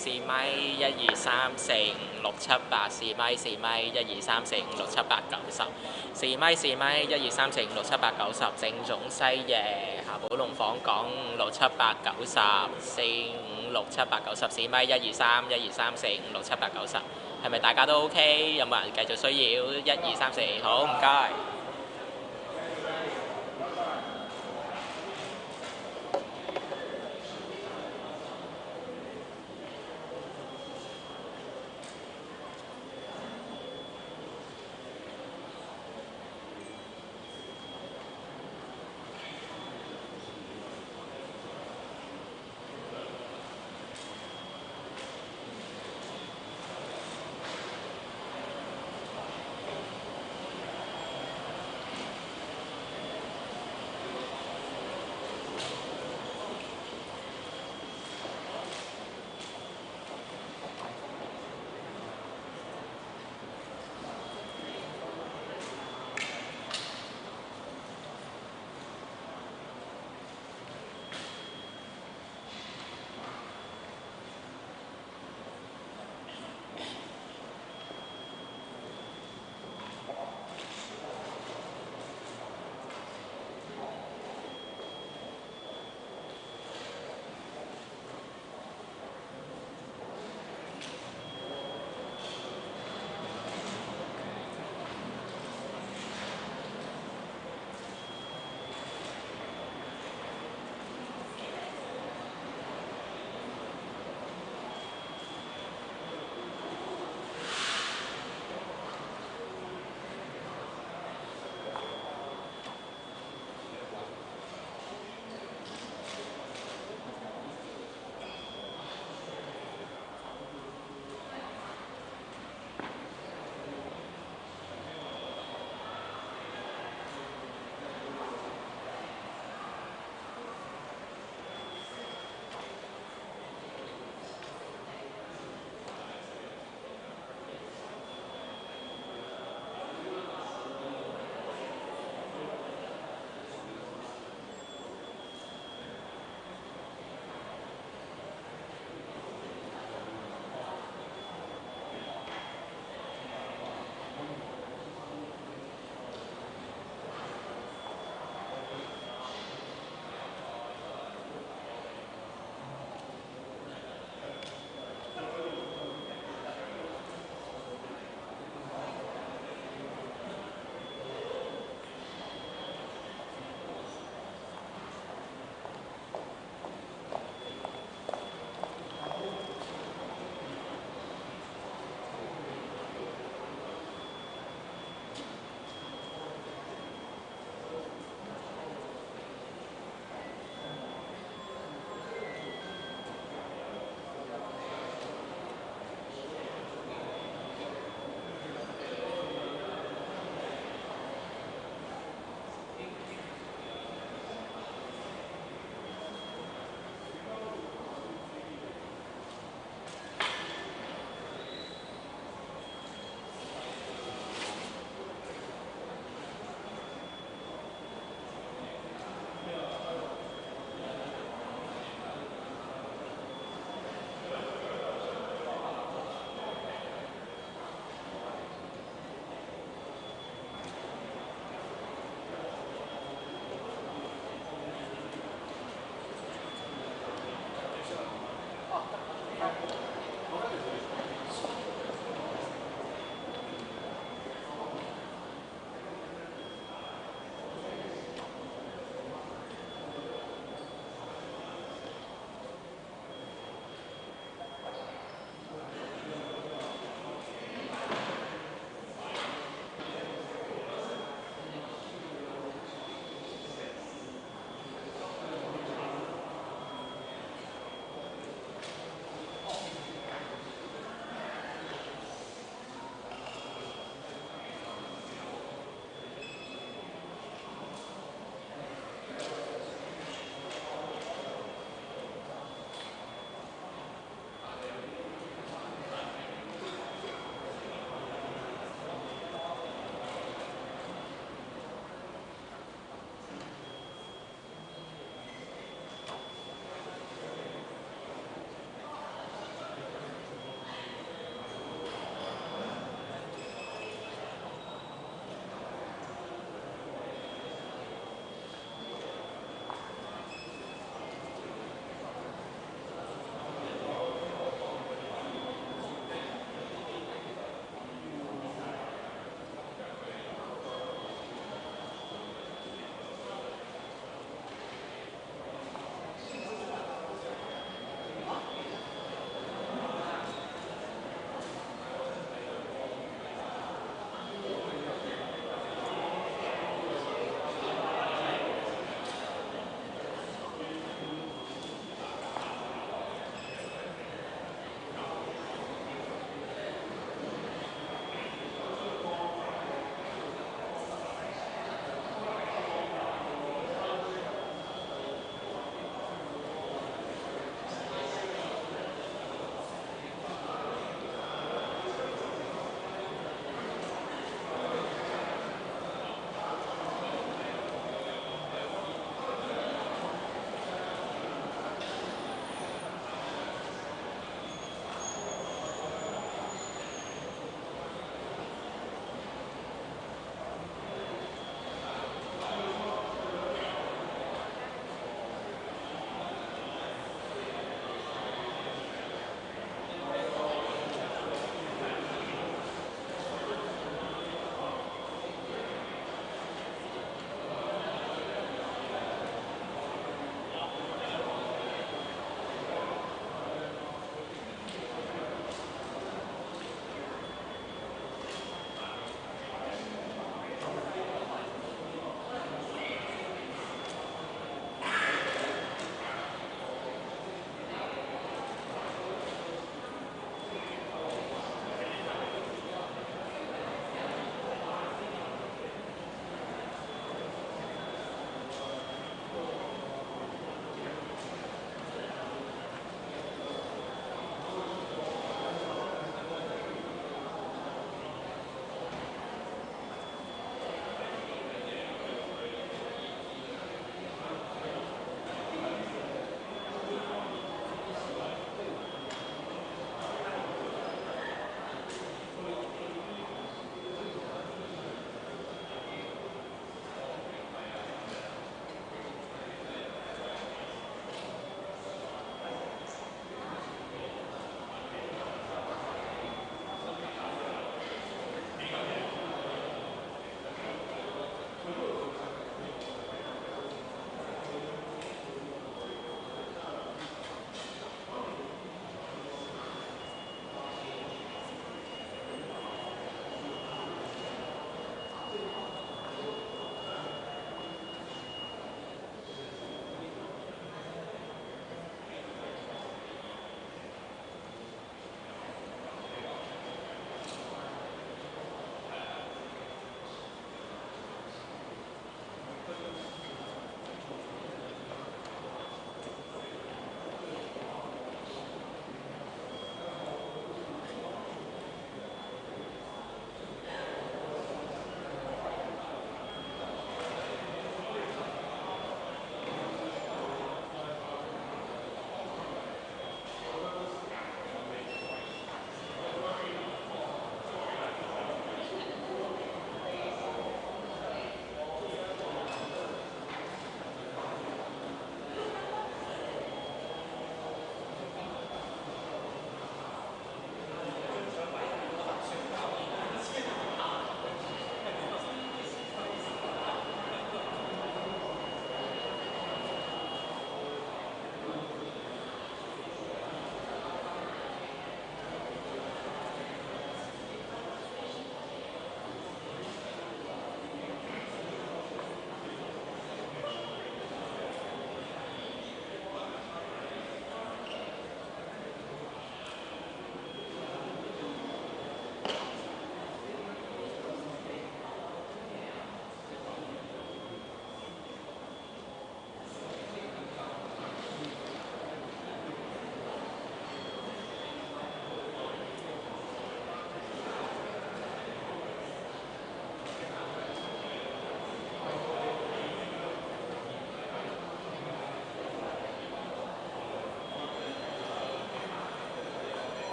4米1 2 3 4 5 6 7 8 4米4米1 2 3 4 5 6 7 8 9 10 4米4米1 2 3 4 5 6 7 8 9 10正總西夜夏寶龍訪港5 6 7 8 9 10 4 5 6 7 8 9 10 4米1 2 3 1 2 3 4 5 6 7 8 9 10係咪大家都 OK？ 有冇人繼續需要1 2 3 4？好，唔該。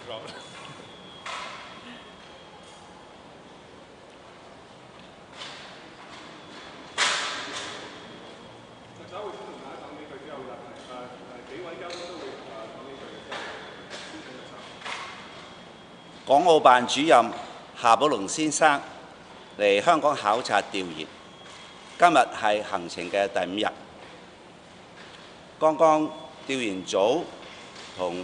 咗。港澳辦主任夏寶龍先生嚟香港考察調研，今日係行程嘅第5日。剛剛調研組同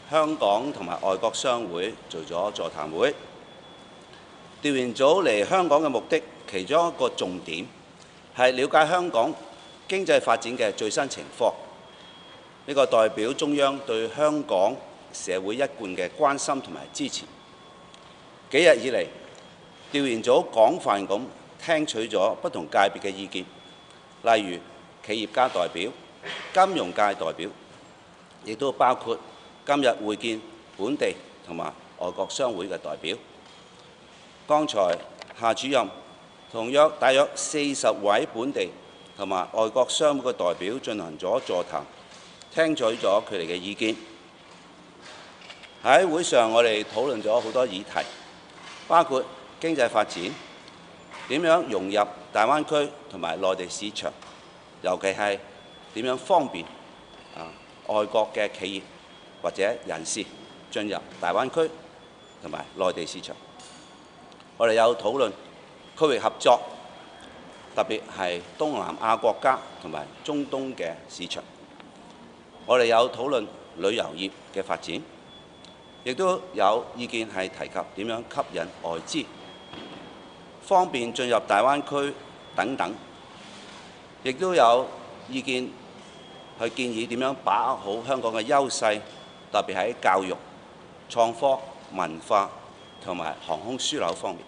香港同埋外國商會做咗座談會。調研組嚟香港嘅目的，其中一個重點係了解香港經濟發展嘅最新情況。呢個代表中央對香港社會一貫嘅關心同埋支持。幾日以嚟，調研組廣泛咁聽取咗不同界別嘅意見，例如企業家代表、金融界代表，亦都包括今日會見本地同埋外國商會嘅代表。剛才夏主任同大約40位本地同埋外國商會嘅代表進行咗座談，聽取咗佢哋嘅意見。喺會上，我哋討論咗好多議題，包括經濟發展，點樣融入大灣區同埋內地市場，尤其係點樣方便外國嘅企業或者人士進入大灣區同埋內地市場。我哋有討論區域合作，特別係東南亞國家同埋中東嘅市場。我哋有討論旅遊業嘅發展。亦都有意見係提及點樣吸引外資，方便進入大灣區等等。亦都有意見去建議點樣把握好香港嘅優勢，特別喺教育、創科、文化同埋航空樞紐方面。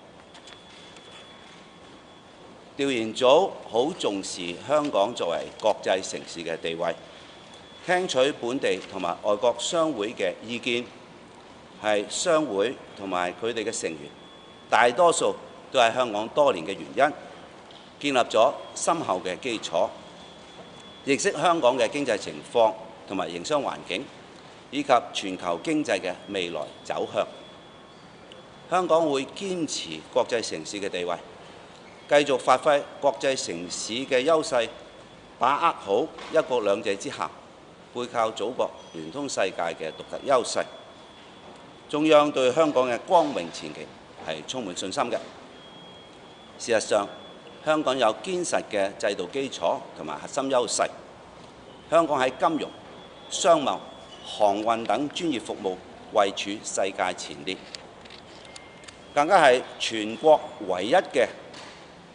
調研組好重視香港作為國際城市嘅地位，聽取本地同埋外國商會嘅意見。係商會同埋佢哋嘅成員，大多數都係香港多年嘅原因，建立咗深厚嘅基礎，認識香港嘅經濟情況同埋營商環境，以及全球經濟嘅未來走向。香港會堅持國際城市嘅地位，繼續發揮國際城市嘅優勢，把握好一國兩制之下背靠祖國、聯通世界嘅獨特優勢。中央對香港嘅光明前景係充滿信心嘅。事實上，香港有堅實嘅制度基礎同埋核心優勢。香港喺金融、商貿、航運等專業服務位處世界前列，更加係全國唯一嘅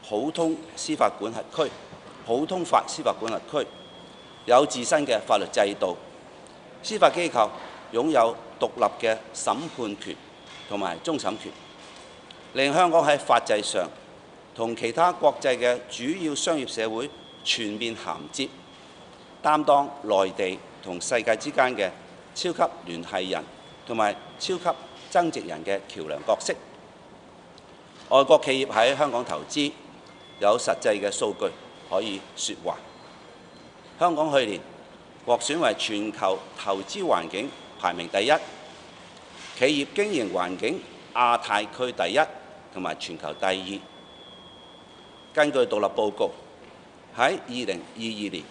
普通司法管轄區、普通法司法管轄區，有自身嘅法律制度，司法機構擁有獨立嘅審判權同埋終審權，令香港喺法制上同其他國際嘅主要商業社會全面銜接，擔當內地同世界之間嘅超級聯繫人同埋超級增值人嘅橋梁角色。外國企業喺香港投資有實際嘅數據可以説話。香港去年獲選為全球投資環境排名第1，企業經營環境亞太區第1同埋全球第2。根據獨立報告，喺2022年，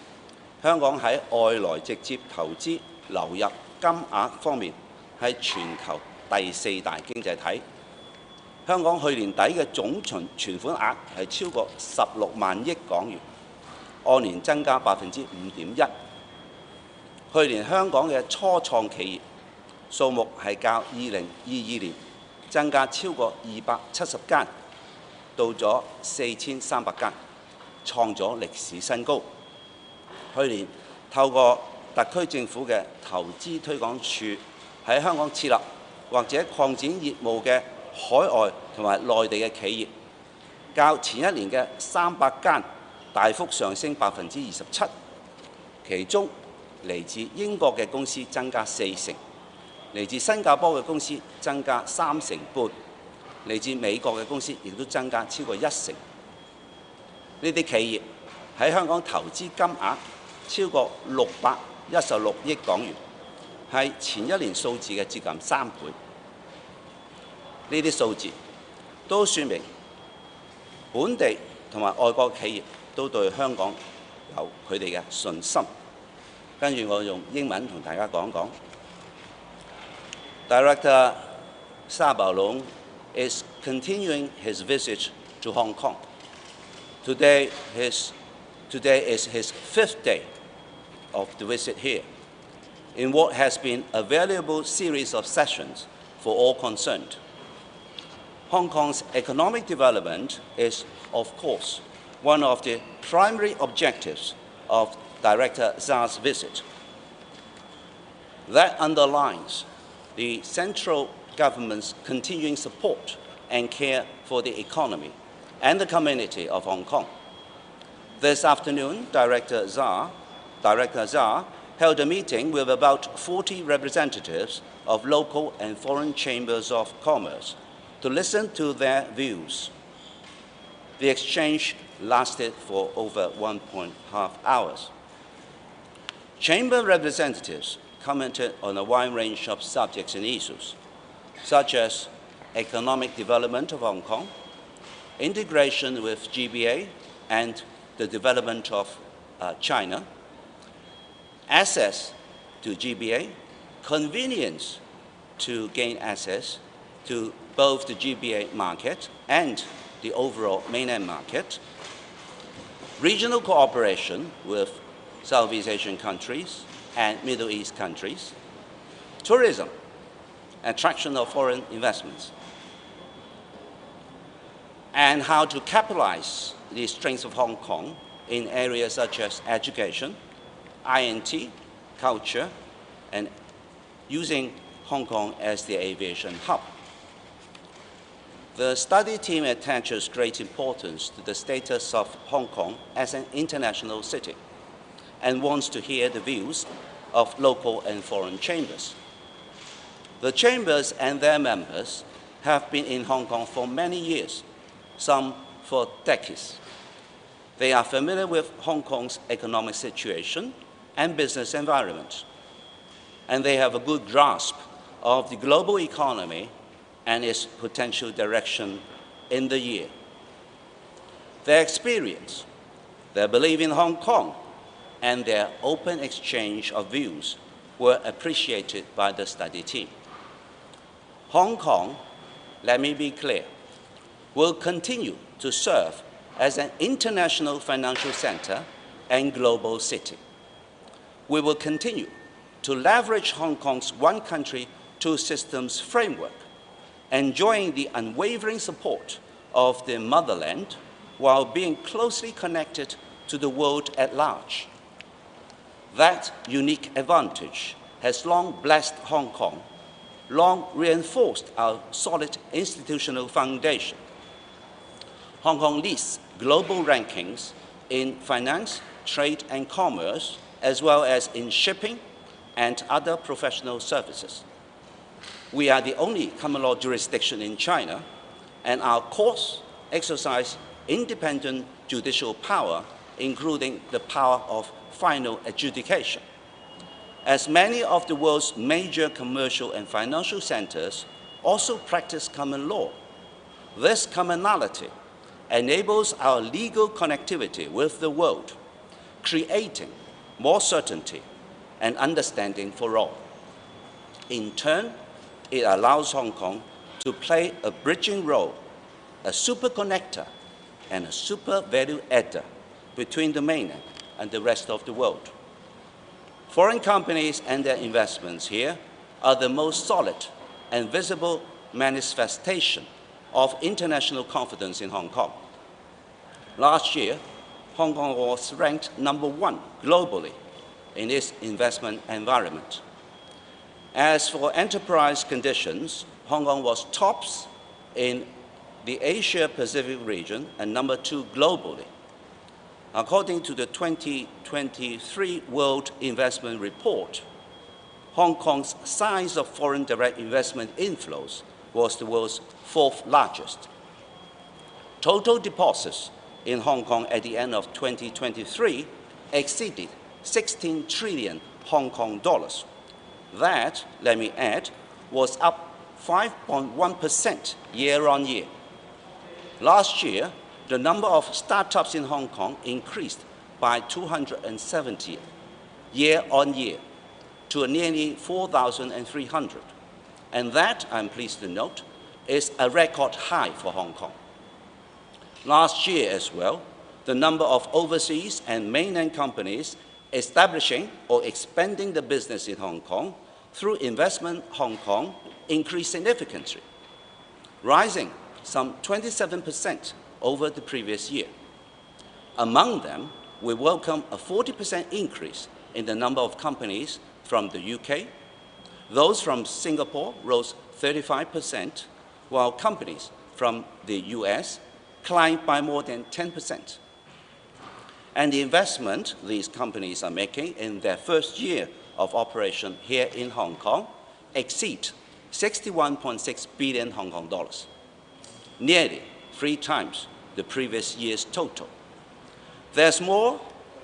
香港喺外來直接投資流入金額方面係全球第4大經濟體。香港去年底嘅總存款額係超過16萬億港元，按年增加5.1%。去年香港嘅初創企業數目係較2022年增加超過270間，到咗4300間，創咗歷史新高。去年透過特區政府嘅投資推廣署喺香港設立或者擴展業務嘅海外同埋內地嘅企業，較前一年嘅300間大幅上升27%，其中嚟自英國嘅公司增加4成，嚟自新加坡嘅公司增加3成半，嚟自美國嘅公司亦都增加超過1成。呢啲企業喺香港投資金額超過616億港元，係前一年數字嘅接近3倍。呢啲數字都說明本地同埋外國企業都對香港有佢哋嘅信心。跟住我用英文同大家講講。Director 夏寶龍 is continuing his visit to Hong Kong. Today is his 5th day of the visit here, in what has been a valuable series of sessions for all concerned. Hong Kong's economic development is, of course, one of the primary objectives of Director Zha's visit. That underlines the central government's continuing support and care for the economy and the community of Hong Kong. This afternoon, Director Zha held a meeting with about 40 representatives of local and foreign chambers of commerce to listen to their views. The exchange lasted for over 1.5 hours. Chamber representatives commented on a wide range of subjects and issues, such as economic development of Hong Kong, integration with GBA and the development of China, access to GBA, convenience to gain access to both the GBA market and the overall mainland market, regional cooperation with Southeast Asian countries and Middle East countries, tourism, attraction of foreign investments, and how to capitalize the strengths of Hong Kong in areas such as education, INT, culture, and using Hong Kong as the aviation hub. The study team attaches great importance to the status of Hong Kong as an international city and wants to hear the views of local and foreign chambers. The chambers and their members have been in Hong Kong for many years, some for decades. They are familiar with Hong Kong's economic situation and business environment, and they have a good grasp of the global economy and its potential direction in the year. Their experience, their belief in Hong Kong, and their open exchange of views were appreciated by the study team. Hong Kong, let me be clear, will continue to serve as an international financial center and global city. We will continue to leverage Hong Kong's one country, two systems framework, enjoying the unwavering support of the motherland while being closely connected to the world at large. That unique advantage has long blessed Hong Kong, long reinforced our solid institutional foundation. Hong Kong leads global rankings in finance, trade, and commerce, as well as in shipping and other professional services. We are the only common law jurisdiction in China, and our courts exercise independent judicial power, including the power of final adjudication. As many of the world's major commercial and financial centers also practice common law, this commonality enables our legal connectivity with the world, creating more certainty and understanding for all. In turn, it allows Hong Kong to play a bridging role, a super connector and a super value adder between the mainland and the rest of the world. Foreign companies and their investments here are the most solid and visible manifestation of international confidence in Hong Kong. Last year, Hong Kong was ranked #1 globally in its investment environment. As for enterprise conditions, Hong Kong was tops in the Asia-Pacific region and #2 globally. According to the 2023 World Investment Report, Hong Kong's size of foreign direct investment inflows was the world's 4th largest. Total deposits in Hong Kong at the end of 2023 exceeded 16 trillion Hong Kong dollars, That, let me add, was up 5.1% year-on-year. Last year, the number of startups in Hong Kong increased by 270 year-on-year to nearly 4,300. And that, I'm pleased to note, is a record high for Hong Kong. Last year as well, the number of overseas and mainland companies establishing or expanding the business in Hong Kong through Investment Hong Kong increased significantly, rising some 27% over the previous year. Among them, we welcome a 40% increase in the number of companies from the UK. Those from Singapore rose 35%, while companies from the US climbed by more than 10%. And the investment these companies are making in their first year of operation here in Hong Kong exceed 61.6 billion Hong Kong dollars, nearly 3 times the previous year's total. There's more,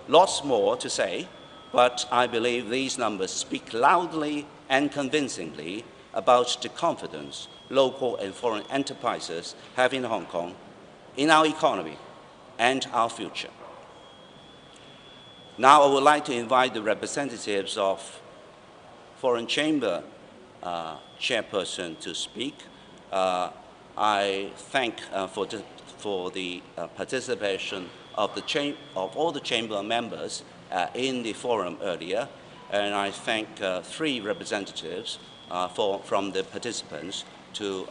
lots more to say, but I believe these numbers speak loudly and convincingly about the confidence local and foreign enterprises have in Hong Kong, in our economy, and our future. Now I would like to invite the representatives of Foreign Chamber Chairperson to speak. I thank for the participation of all the Chamber members in the forum earlier, and I thank 3 representatives from the participants to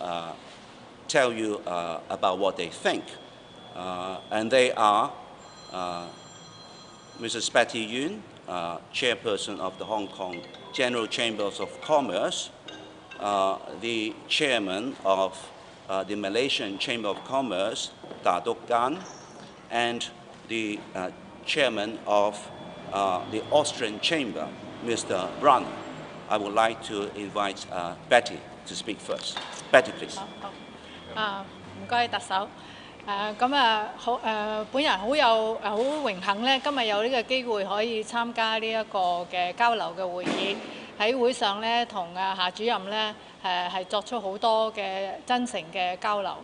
tell you about what they think. And they are Mrs. Betty Yuen, Chairperson of the Hong Kong General Chambers of Commerce, the Chairman of the Malaysian Chamber of Commerce, Datuk Gan, and the Chairman of the Austrian Chamber, Mr. Brunner. I would like to invite Betty to speak first. Betty, please. 唔該，特首。本人好榮幸咧，今日有呢個機會可以參加呢一個嘅交流嘅會議。喺會上咧，同夏主任咧係作出好多嘅真誠嘅交流。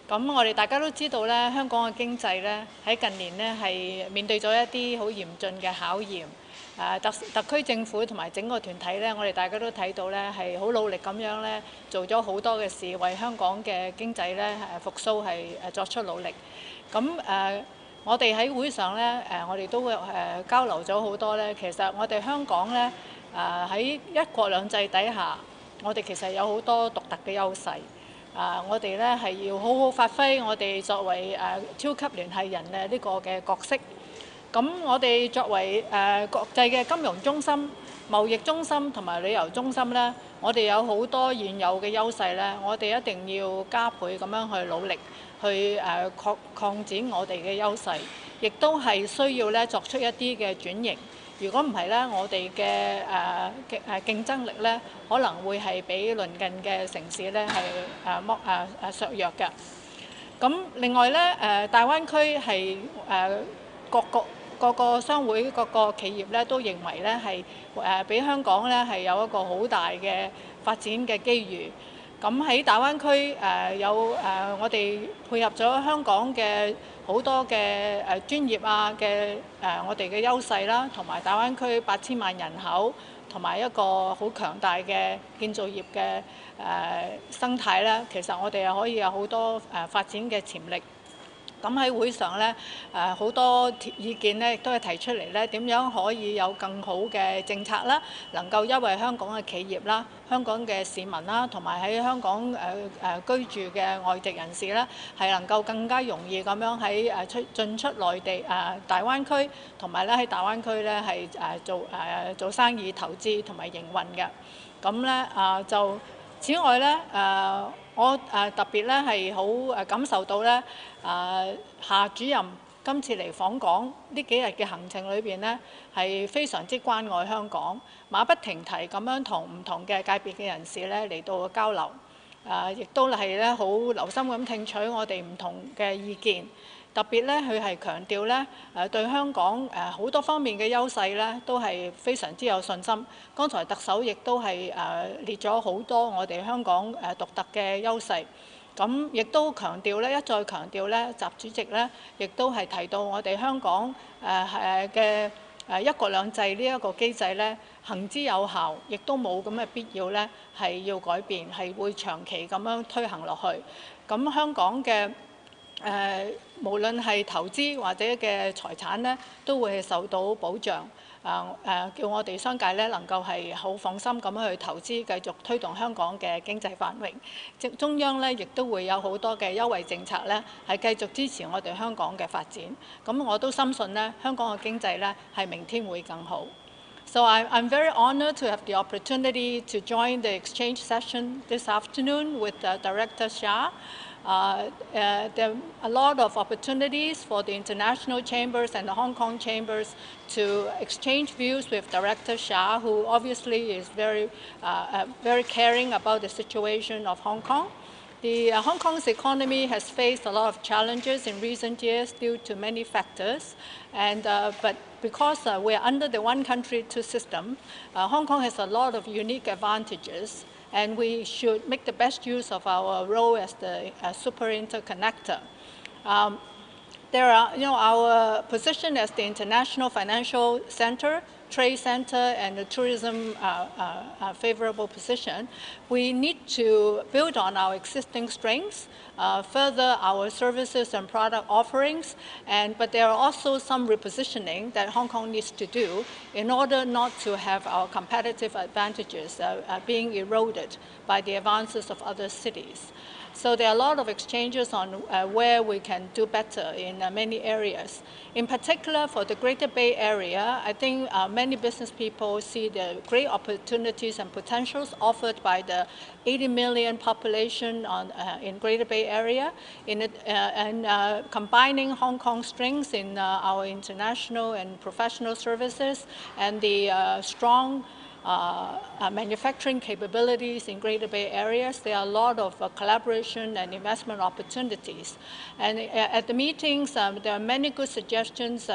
咁我哋大家都知道咧，香港嘅經濟咧喺近年咧係面對咗一啲好嚴峻嘅考驗。特區政府同埋整個團體咧，我哋大家都睇到咧係好努力咁樣咧做咗好多嘅事，為香港嘅經濟咧復甦係作出努力。咁我哋喺會上咧我哋都會交流咗好多咧。其實我哋香港咧喺一國兩制底下，我哋其實有好多獨特嘅優勢。我哋咧係要好好發揮我哋作為超級聯繫人嘅呢個嘅角色。咁我哋作為國際嘅金融中心、貿易中心同埋旅遊中心咧，我哋有好多現有嘅優勢咧，我哋一定要加倍咁樣去努力，去擴展我哋嘅優勢，亦都係需要咧作出一啲嘅轉型。如果唔係咧，我哋嘅競爭力咧可能會係比鄰近嘅城市咧係削弱嘅。咁另外咧大灣區係各個商會、各個企業咧都認為咧係俾香港咧係有一個好大嘅發展嘅機遇。咁喺大灣區我哋配合咗香港嘅好多嘅專業嘅我哋嘅優勢啦，同埋大灣區8000萬人口，同埋一個好強大嘅建造業嘅生態咧，其實我哋係可以有好多發展嘅潛力。咁喺會上咧，好多意見咧亦都係提出嚟咧，點樣可以有更好嘅政策啦，能夠優惠香港嘅企業啦、香港嘅市民啦，同埋喺香港居住嘅外籍人士咧，係能夠更加容易咁樣喺進出內地大灣區，同埋咧喺大灣區咧係做生意、投資同埋營運嘅。咁咧就此外咧我特別咧係好感受到咧夏主任今次嚟訪港呢幾日嘅行程裏邊咧係非常之關愛香港，馬不停蹄咁樣同唔同嘅界別嘅人士咧嚟到交流，亦都係咧好留心咁聽取我哋唔同嘅意見。特別咧，佢係強調咧對香港好多方面嘅優勢咧，都係非常之有信心。剛才特首亦都係列咗好多我哋香港獨特嘅優勢。咁亦都強調咧，一再強調咧，習主席咧亦都係提到我哋香港嘅一國兩制呢一個機制咧，行之有效，亦都冇咁嘅必要咧係要改變，係會長期咁樣推行落去。咁香港嘅無論係投資或者嘅財產咧，都會係受到保障。叫我哋商界咧能夠係好放心咁樣去投資，繼續推動香港嘅經濟繁榮。中央咧亦都會有好多嘅優惠政策咧，係繼續支持我哋香港嘅發展。咁我都深信咧，香港嘅經濟咧係明天會更好。So I'm very honored to have the opportunity to join the exchange session this afternoon with Director Xia. There are a lot of opportunities for the international chambers and the Hong Kong chambers to exchange views with Director Xia, who obviously is very caring about the situation of Hong Kong. The Hong Kong's economy has faced a lot of challenges in recent years due to many factors, but because we are under the one country, two system, Hong Kong has a lot of unique advantages, and we should make the best use of our role as the super interconnector. Our position as the international financial center, trade center, and the tourism favorable position, we need to build on our existing strengths, further our services and product offerings, but there are also some repositioning that Hong Kong needs to do in order not to have our competitive advantages being eroded by the advances of other cities. So there are a lot of exchanges on where we can do better in many areas. In particular, for the Greater Bay Area, I think many business people see the great opportunities and potentials offered by the 80 million population in Greater Bay Area, and combining Hong Kong's strengths in our international and professional services and the strong manufacturing capabilities in Greater Bay Areas. There are a lot of collaboration and investment opportunities. And at the meetings, there are many good suggestions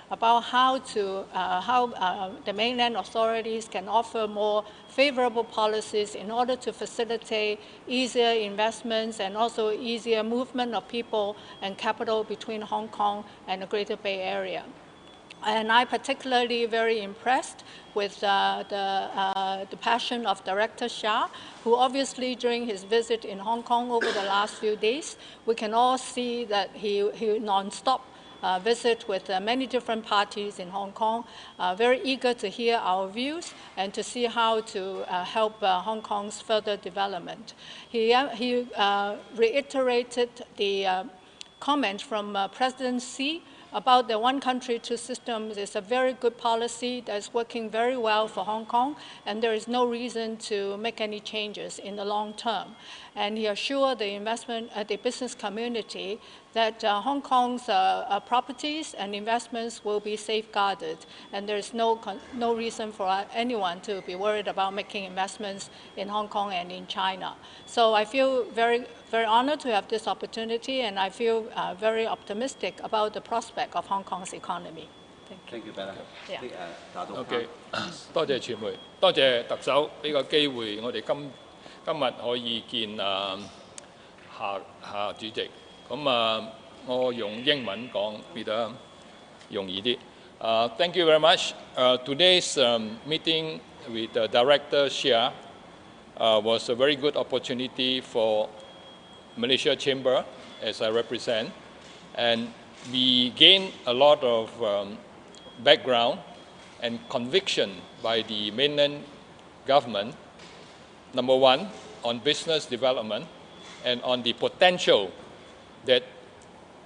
about how the mainland authorities can offer more favorable policies in order to facilitate easier investments and also easier movement of people and capital between Hong Kong and the Greater Bay Area. And I'm particularly very impressed with the passion of Director Xia, who obviously during his visit in Hong Kong over the last few days, we can all see that he non-stop visit with many different parties in Hong Kong, very eager to hear our views and to see how to help Hong Kong's further development. He reiterated the comment from President Xi about the one country, two systems is a very good policy that's working very well for Hong Kong, and there is no reason to make any changes in the long term. And he assured the business community that Hong Kong's properties and investments will be safeguarded, and there is no reason for anyone to be worried about making investments in Hong Kong and in China. So I feel very, very honored to have this opportunity, and I feel very optimistic about the prospect of Hong Kong's economy. Thank you, Bella. OK， 多謝傳媒，多謝特首呢個機會，我哋今日可以見夏主席。咁我用英文講變得容易啲。Thank you very much. Today's meeting with Director Xia was a very good opportunity for Malaysia Chamber, as I represent, and we gained a lot of background and conviction by the mainland government. Number one, on business development and on the potential that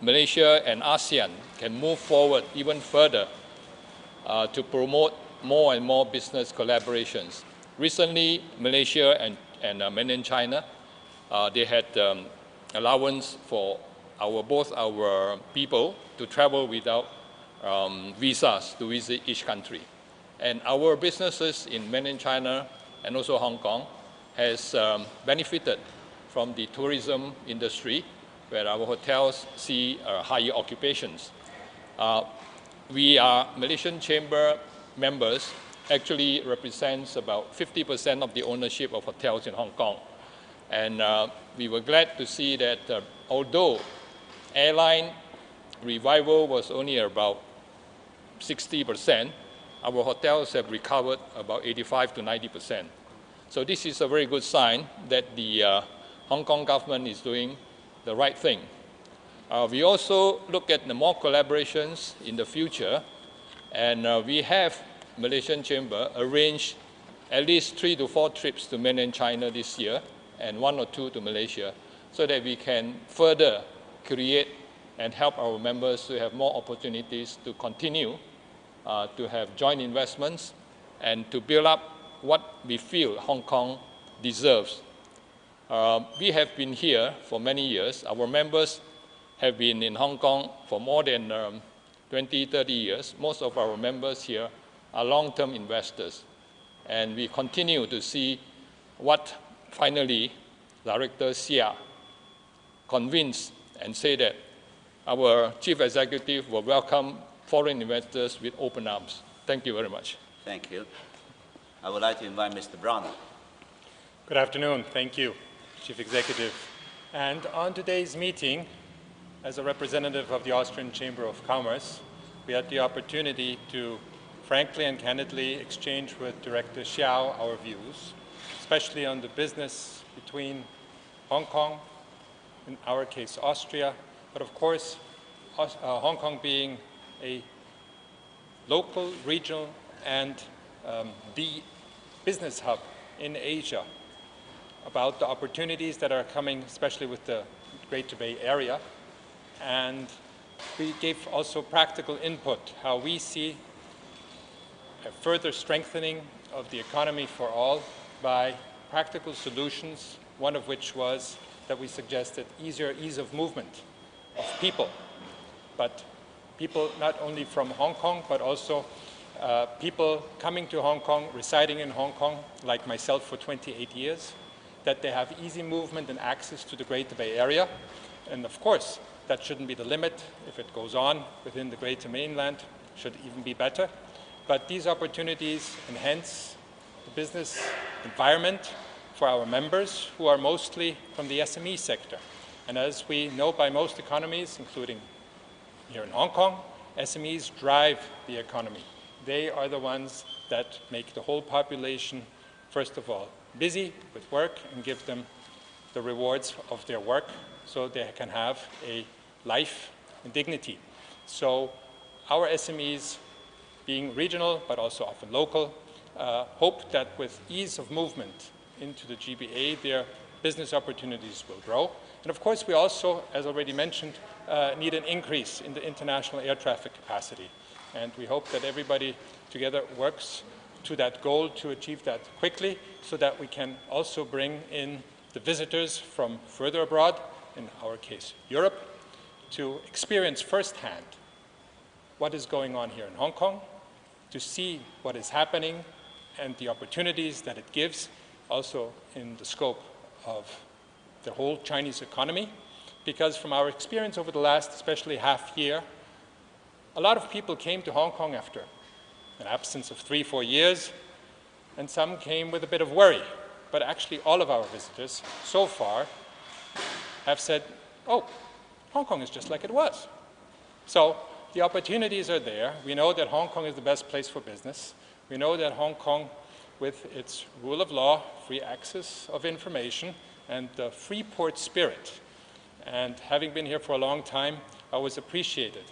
Malaysia and ASEAN can move forward even further to promote more and more business collaborations. Recently, Malaysia and mainland China, they had allowance for both our people to travel without visas to visit each country. And our businesses in mainland China and also Hong Kong has benefited from the tourism industry, where our hotels see higher occupations. We are Malaysian Chamber members actually represents about 50% of the ownership of hotels in Hong Kong. And we were glad to see that although airline revival was only about 60%, our hotels have recovered about 85 to 90%. So this is a very good sign that the Hong Kong government is doing the right thing. We also look at the more collaborations in the future, and we have Malaysian Chamber arranged at least 3 to 4 trips to mainland China this year and 1 or 2 to Malaysia, so that we can further create and help our members to have more opportunities to continue to have joint investments and to build up what we feel Hong Kong deserves. We have been here for many years. Our members have been in Hong Kong for more than 20, 30 years. Most of our members here are long-term investors. And we continue to see what finally Director Xia convinced and say that our chief executive will welcome foreign investors with open arms. Thank you very much. Thank you. I would like to invite Mr. Browner. Good afternoon. Thank you, Chief Executive. And on today's meeting, as a representative of the Austrian Chamber of Commerce, we had the opportunity to frankly and candidly exchange with Director Xiao our views, especially on the business between Hong Kong, in our case Austria, but of course Hong Kong being a local, regional, and the business hub in Asia, about the opportunities that are coming, especially with the Greater Bay Area. And we gave also practical input, how we see a further strengthening of the economy for all by practical solutions, one of which was that we suggested ease of movement of people, but people not only from Hong Kong, but also people coming to Hong Kong, residing in Hong Kong, like myself for 28 years, that they have easy movement and access to the Greater Bay Area. And of course, that shouldn't be the limit. If it goes on within the Greater Mainland, should even be better. But these opportunities enhance the business environment for our members, who are mostly from the SME sector. And as we know by most economies, including here in Hong Kong, SMEs drive the economy. They are the ones that make the whole population, first of all, busy with work and give them the rewards of their work so they can have a life and dignity. So our SMEs, being regional but also often local, hope that with ease of movement into the GBA, their business opportunities will grow. And of course, we also, as already mentioned, need an increase in the international air traffic capacity. And we hope that everybody together works to that goal to achieve that quickly, so that we can also bring in the visitors from further abroad, in our case Europe, to experience firsthand what is going on here in Hong Kong, to see what is happening and the opportunities that it gives, also in the scope of the whole Chinese economy. Because from our experience over the last, especially half year, a lot of people came to Hong Kong after an absence of 3-4 years, and some came with a bit of worry. But actually all of our visitors so far have said, oh, Hong Kong is just like it was. So the opportunities are there. We know that Hong Kong is the best place for business. We know that Hong Kong, with its rule of law, free access of information, and the free port spirit, and having been here for a long time, I always appreciated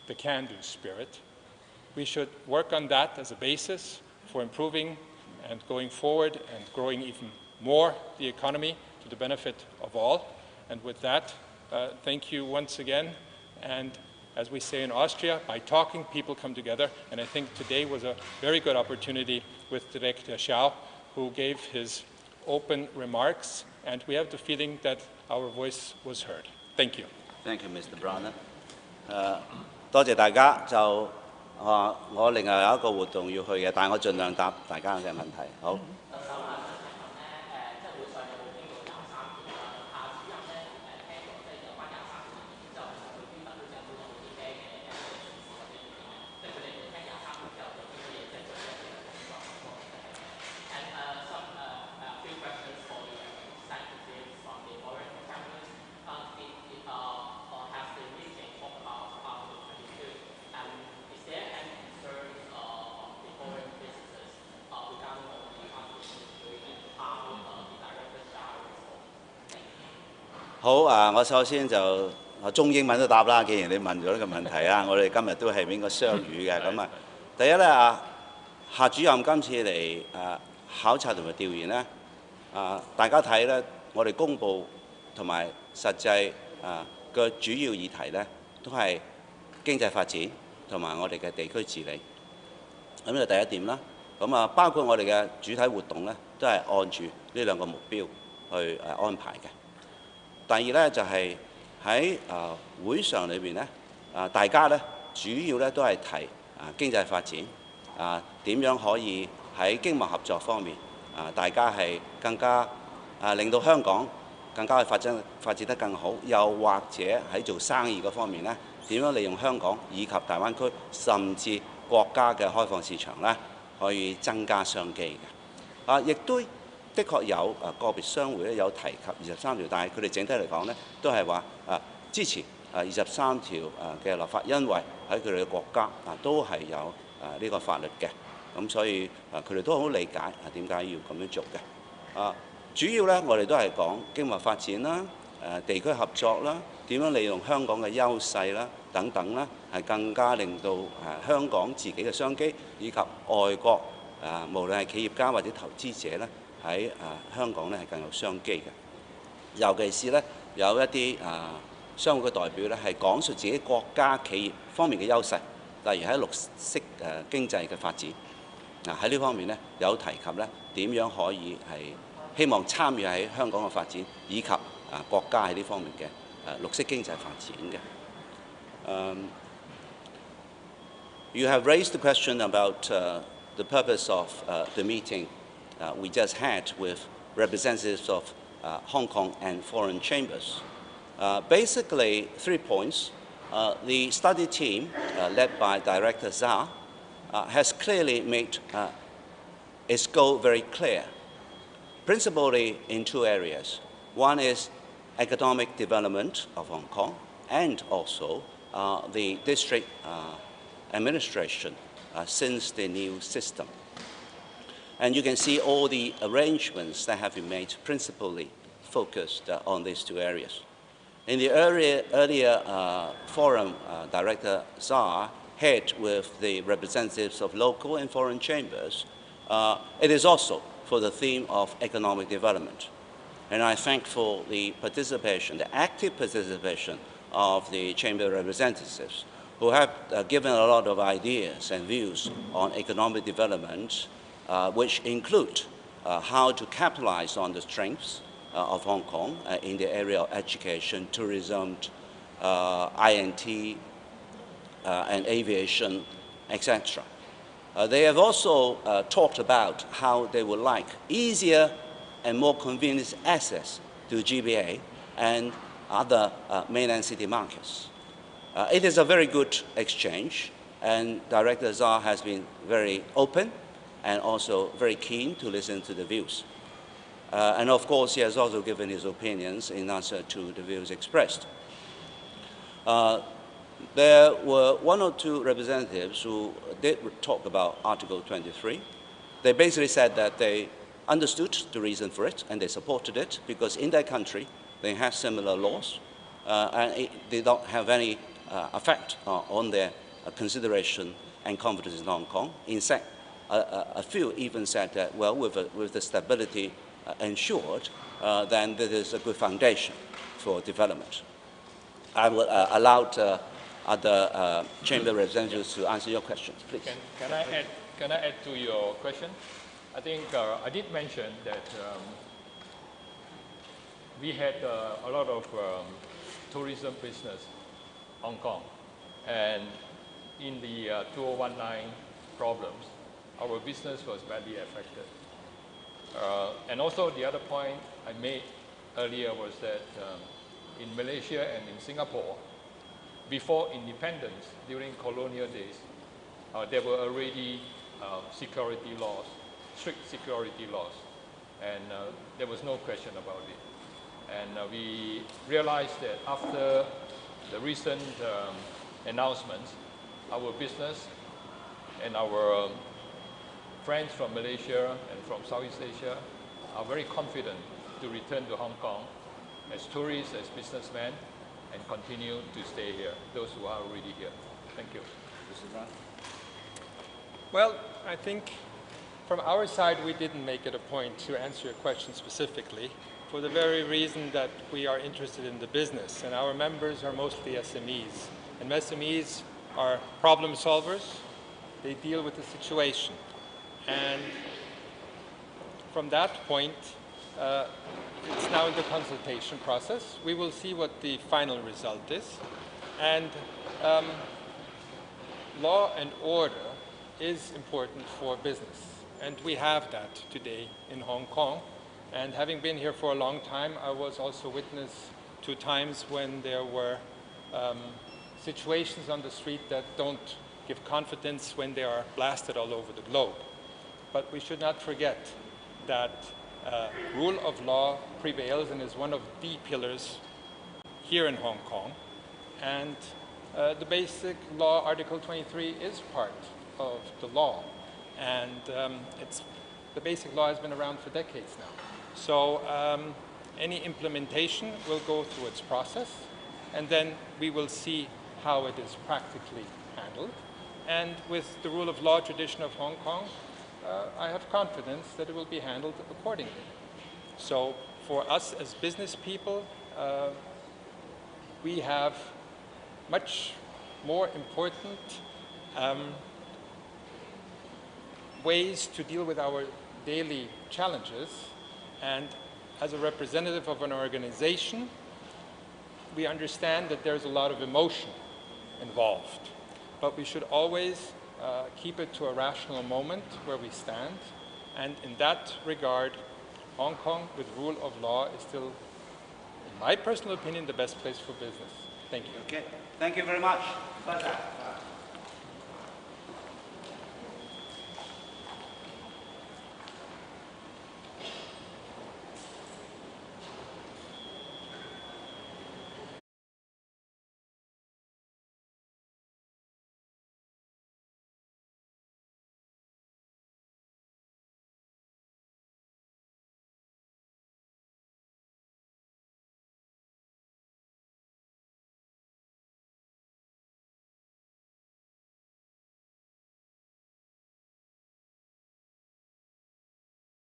the can-do spirit. We should work on that as a basis for improving and going forward and growing even more the economy to the benefit of all. And with that, thank you once again. And as we say in Austria, by talking, people come together. And I think today was a very good opportunity with Director Xiao, who gave his open remarks. And we have the feeling that our voice was heard. Thank you. Thank you, Mr. Browner. 多謝大家。就我另外有一個活動要去嘅，但係我盡量答大家嘅問題。好。好啊！我首先就中英文都答啦。既然你問咗呢個問題啊，我哋今日都係應該雙語嘅。咁啊，第一咧夏主任今次嚟考察同埋調研咧，大家睇咧，我哋公佈同埋實際嘅主要議題咧，都係經濟發展同埋我哋嘅地區治理。咁呢個第一點啦。咁包括我哋嘅主體活動咧，都係按住呢兩個目標去安排嘅。第二咧就係喺會上裏邊咧，大家咧主要咧都係提經濟發展，點樣可以喺經貿合作方面大家係更加令到香港更加發展得更好，又或者喺做生意嗰方面咧，點樣利用香港以及大灣區甚至國家嘅開放市場咧，可以增加商機嘅。亦都的確有個別商會咧有提及23條，但係佢哋整體嚟講咧，都係話支持23條嘅立法，因為喺佢哋嘅國家都係有呢個法律嘅，咁所以佢哋都好理解點解要咁樣做嘅。主要咧我哋都係講經貿發展啦、地區合作啦、點樣利用香港嘅優勢啦等等啦，係更加令到香港自己嘅商機以及外國無論係企業家或者投資者咧，喺香港咧係更有商機嘅。尤其是咧有一啲商會嘅代表咧係講述自己國家企業方面嘅優勢，例如喺綠色經濟嘅發展。喺呢方面咧有提及咧點樣可以係希望參與喺香港嘅發展，以及國家喺呢方面嘅綠色經濟發展嘅。You have raised the question about the purpose of the meeting we just had with representatives of Hong Kong and foreign chambers. Basically, 3 points. The study team, led by Director Zha, has clearly made its goal very clear, principally in 2 areas. One is economic development of Hong Kong and also the district administration since the new system. And you can see all the arrangements that have been made principally focused on these 2 areas. In the earlier forum, Director Zha had with the representatives of local and foreign chambers, it is also for the theme of economic development. And I thank for the participation, the active participation of the chamber representatives who have given a lot of ideas and views on economic development, which include how to capitalize on the strengths of Hong Kong in the area of education, tourism, INT, and aviation, etc. They have also talked about how they would like easier and more convenient access to GBA and other mainland city markets. It is a very good exchange, and Director Zha has been very open and also very keen to listen to the views. And of course, he has also given his opinions in answer to the views expressed. There were 1 or 2 representatives who did talk about Article 23. They basically said that they understood the reason for it and they supported it because in their country they have similar laws and it did not have any effect on their consideration and confidence in Hong Kong. In fact, a few even said that, well, with the stability ensured, then there is a good foundation for development. I will allow other chamber representatives to answer your questions, please. Can I add to your question? I think I did mention that we had a lot of tourism business Hong Kong, and in the 2019 problems, our business was badly affected. And also the other point I made earlier was that in Malaysia and in Singapore, before independence, during colonial days, there were already security laws, strict security laws, and there was no question about it. And we realized that after the recent announcements, our business and our friends from Malaysia and from Southeast Asia are very confident to return to Hong Kong as tourists, as businessmen, and continue to stay here, those who are already here. Thank you. Well, I think from our side, we didn't make it a point to answer your question specifically for the very reason that we are interested in the business, and our members are mostly SMEs. And SMEs are problem solvers. They deal with the situation. And from that point, it's now in the consultation process. We will see what the final result is. And law and order is important for business. And we have that today in Hong Kong. And having been here for a long time, I was also witness to times when there were situations on the street that don't give confidence when they are blasted all over the globe. But we should not forget that rule of law prevails and is one of the pillars here in Hong Kong. And the basic law, Article 23, is part of the law. And the basic law has been around for decades now. So any implementation will go through its process, and then we will see how it is practically handled. And with the rule of law tradition of Hong Kong, I have confidence that it will be handled accordingly. So for us as business people, we have much more important ways to deal with our daily challenges. And as a representative of an organization, we understand that there's a lot of emotion involved. But we should always keep it to a rational moment where we stand. And in that regard, Hong Kong with rule of law is still, in my personal opinion, the best place for business. Thank you. Okay. Thank you very much. Pleasure.